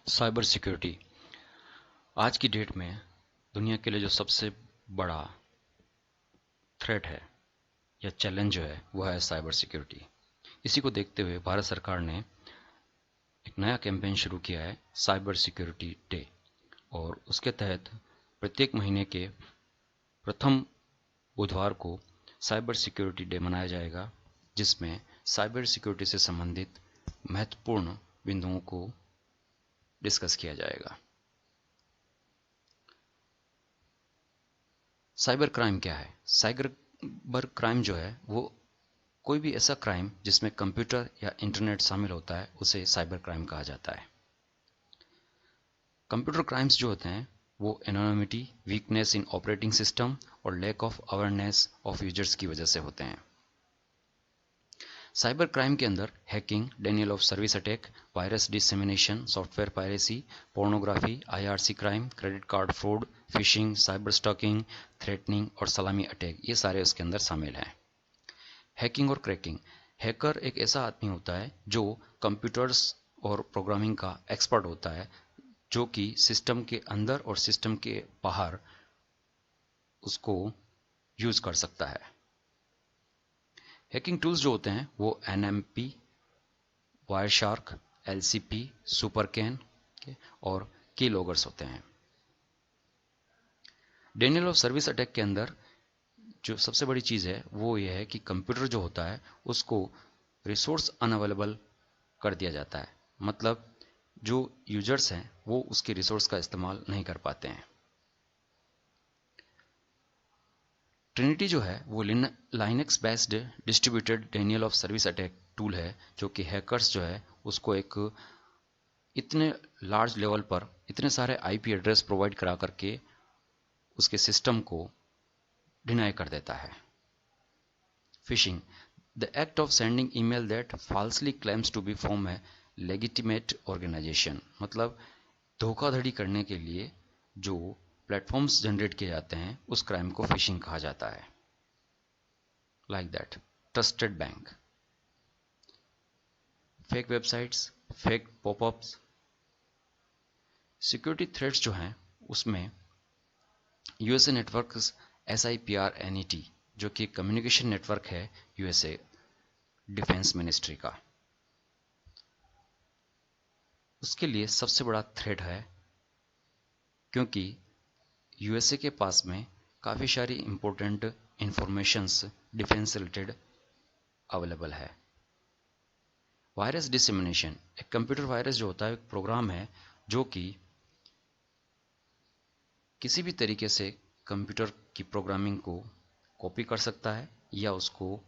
Cyber security आज की date में दुनिया के लिए जो सबसे बड़ा थ्रेट है या चैलेंज जो है वह है साइबर सिक्योरिटी। इसी को देखते हुए भारत सरकार ने एक नया कैंपेन शुरू किया है, साइबर सिक्योरिटी डे। और उसके तहत प्रत्येक महीने के प्रथम बुधवार को साइबर सिक्योरिटी डे मनाया जाएगा, जिसमें साइबर सिक्योरिटी से संबंधित महत्वपूर्ण बिंदुओं को डिस्कस किया जाएगा। साइबर क्राइम क्या है? साइबर क्राइम जो है वो कोई भी ऐसा क्राइम जिसमें कंप्यूटर या इंटरनेट शामिल होता है उसे साइबर क्राइम कहा जाता है। कंप्यूटर क्राइम्स जो होते हैं वो anonymity, weakness in operating system और lack of awareness of users की वजह से होते हैं। साइबर क्राइम के अंदर hacking, denial of service attack, virus dissemination, software piracy, pornography, IRC crime, credit card fraud, phishing, cyber stalking, threatening और salami attack, ये सारे उसके अंदर शामिल हैं। हैकिंग और क्रैकिंग। हैकर एक ऐसा आदमी होता है जो कंप्यूटर्स और प्रोग्रामिंग का एक्सपर्ट होता है, जो कि सिस्टम के अंदर और सिस्टम के बाहर उसको यूज कर सकता है। हैकिंग टूल्स जो होते हैं वो एनएमपी, वायरशार्क, एलसीपी, सुपरकैन और की लॉगर्स होते हैं। डेनियल ऑफ सर्विस अटैक के अंदर जो सबसे बड़ी चीज़ है वो ये है कि कंप्यूटर जो होता है उसको रिसोर्स अनअवेलेबल कर दिया जाता है। मतलब जो यूजर्स हैं वो उसके रिसोर्स का इस्तेमाल नहीं कर पाते हैं। ट्रिनिटी जो है वो Linux based distributed Daniel of service attack tool है, जो कि हैकर्स जो है उसको एक इतने लार्ज लेवल पर इतने सारे आईपी एड्रेस प्रोवाइड करा करके उसके सिस्टम को डिनाई कर देता है। Phishing, the act of sending email that falsely claims to be from a legitimate organisation. मतलब धोखाधड़ी करने के लिए जो प्लेटफॉर्म्स जनरेट किए जाते हैं उस क्राइम को फिशिंग कहा जाता है। Like that trusted bank, fake websites, fake popups. Security threats जो हैं उसमें यूएसए नेटवर्क, SIPRNET, जो कि कम्युनिकेशन नेटवर्क है यूएसए डिफेंस मिनिस्ट्री का, उसके लिए सबसे बड़ा थ्रेट है, क्योंकि यूएसए के पास में काफ़ी सारी important informations defence related available है। वायरस डिसेमिनेशन, एक कंप्यूटर वायरस जो होता है एक प्रोग्राम है जो कि किसी भी तरीके से कंप्यूटर की प्रोग्रामिंग को कॉपी कर सकता है या उसको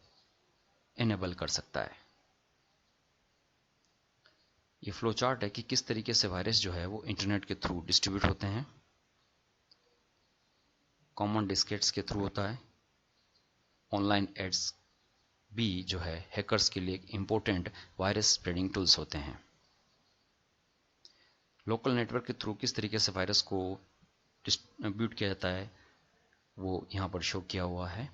इनेबल कर सकता है। ये फ्लो चार्ट है कि किस तरीके से वायरस जो है वो इंटरनेट के थ्रू डिस्ट्रीब्यूट होते हैं। कॉमन डिस्केट्स के थ्रू होता है। ऑनलाइन एड्स भी जो है हैकर्स के लिए इंपॉर्टेंट वायरस स्प्रेडिंग टूल्स होते हैं। लोकल नेटवर्क के थ्रू किस तरीके से वायरस को डिस्ट्रीब्यूट किया जाता है वो यहाँ पर शो किया हुआ है।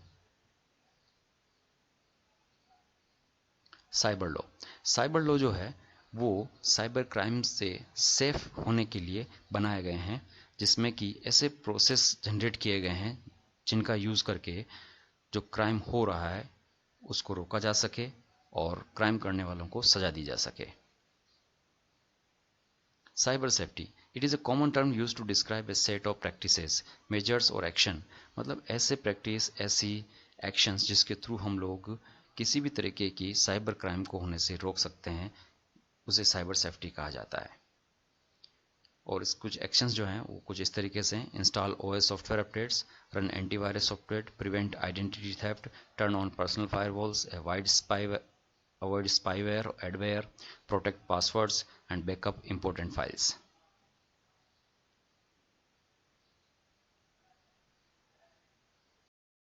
साइबर लॉ, साइबर लॉ जो है वो साइबर क्राइम से सेफ होने के लिए बनाए गए हैं, जिसमें कि ऐसे प्रोसेस जनरेट किए गए हैं जिनका यूज़ करके जो क्राइम हो रहा है उसको रोका जा सके और क्राइम करने वालों को सजा दी जा सके। Cyber safety, it is a common term use to describe a set of practices, measures और एक्शन। मतलब ऐसे प्रैक्टिस, ऐसी एक्शंस जिसके थ्रू हम लोग किसी भी तरीके की साइबर क्राइम को होने से रोक सकते हैं, उसे साइबर सेफ्टी कहा जाता है। और इस कुछ एक्शंस जो हैं वो कुछ इस तरीके से: install OS software updates, run antivirus software, prevent identity theft, turn on personal firewalls, avoid spyware, adware, protect passwords and backup important files.